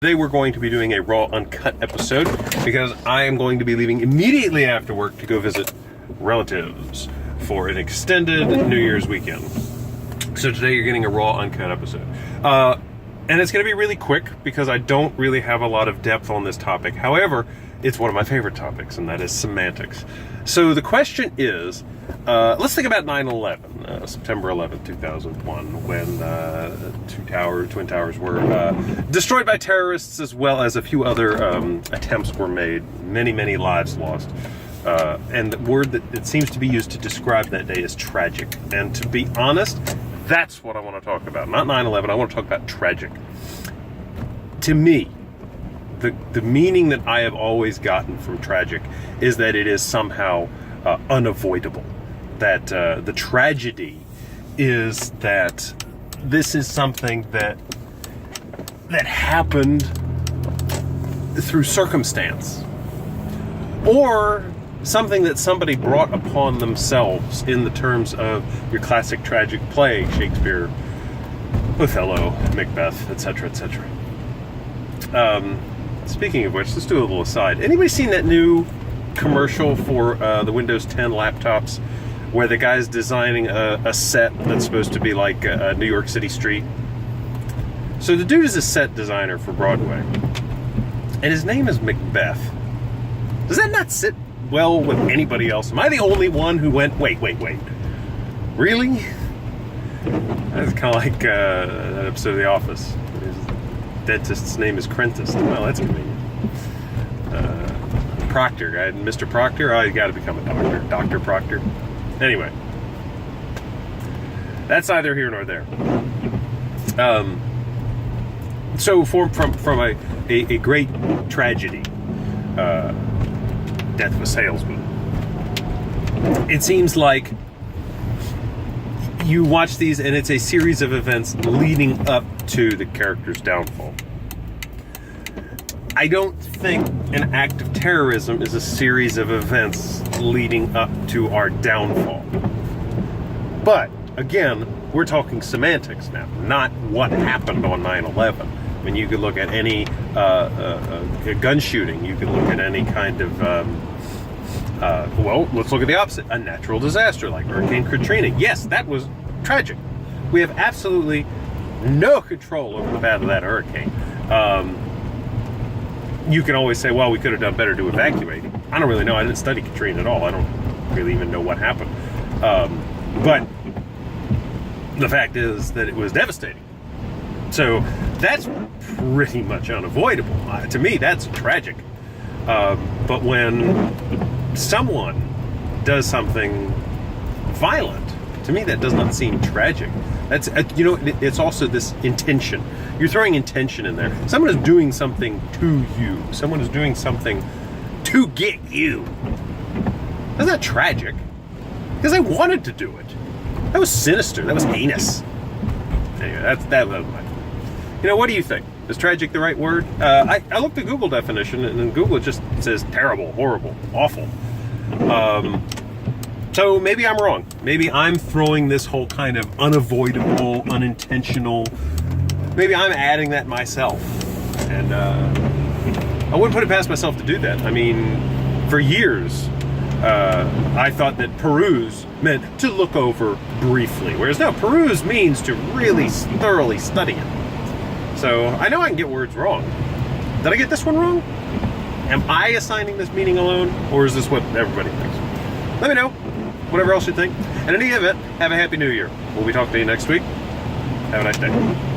Today we're going to be doing a raw uncut episode because I am going to be leaving immediately after work to go visit relatives for an extended New Year's weekend. So today you're getting a raw uncut episode. And it's going to be really quick because I don't really have a lot of depth on this topic. However, it's one of my favorite topics, and that is semantics. So the question is, let's think about 9/11, September 11th, 2001, when Twin Towers were destroyed by terrorists, as well as a few other attempts were made, many lives lost. And the word that it seems to be used to describe that day is tragic. And to be honest, that's what I want to talk about. Not 9/11, I want to talk about tragic. To me, the meaning that I have always gotten from tragic is that it is somehow unavoidable. That the tragedy is that this is something that happened through circumstance, or something that somebody brought upon themselves in the terms of your classic tragic play, Shakespeare, Othello, Macbeth, etc., etc. Speaking of which, let's do a little aside. Anybody seen that new commercial for the Windows 10 laptops where the guy's designing a set that's supposed to be like a New York City street? So the dude is a set designer for Broadway, and his name is Macbeth. Does that not sit well with anybody else? Am I the only one who went, wait, really? That's kind of like that episode of The Office. His dentist's name is Crentis. Well, that's convenient. Proctor, Mr. Proctor. Oh, you got to become a doctor, Dr. Proctor. Anyway, that's neither here nor there. So from a great tragedy, death of a salesman, it seems like you watch these and it's a series of events leading up to the character's downfall. I don't think an act of terrorism is a series of events leading up to our downfall. But, again, we're talking semantics now, not what happened on 9/11. I mean, you could look at any gun shooting. You could look at any kind of, well, let's look at the opposite. A natural disaster like Hurricane Katrina. Yes, that was tragic. We have absolutely no control over the path of that hurricane. You can always say, well, we could have done better to evacuate. I don't really know. I didn't study Katrina at all. I don't really even know what happened. But the fact is that it was devastating. So that's pretty much unavoidable. To me, that's tragic. But when someone does something violent, to me, that does not seem tragic. That's, it's also this intention. You're throwing intention in there. Someone is doing something to you. Someone is doing something to get you. That's not tragic. Because I wanted to do it. That was sinister. That was heinous. Anyway, that was my... what do you think? Is tragic the right word? I looked at Google definition, and in Google it just says terrible, horrible, awful. So maybe I'm wrong. Maybe I'm throwing this whole kind of unavoidable, unintentional... Maybe I'm adding that myself. And I wouldn't put it past myself to do that. I mean, for years, I thought that peruse meant to look over briefly. Whereas now, peruse means to really thoroughly study it. So I know I can get words wrong. Did I get this one wrong? Am I assigning this meaning alone? Or is this what everybody thinks? Let me know. Whatever else you think. And in any event, have a happy new year. We'll be talking to you next week. Have a nice day.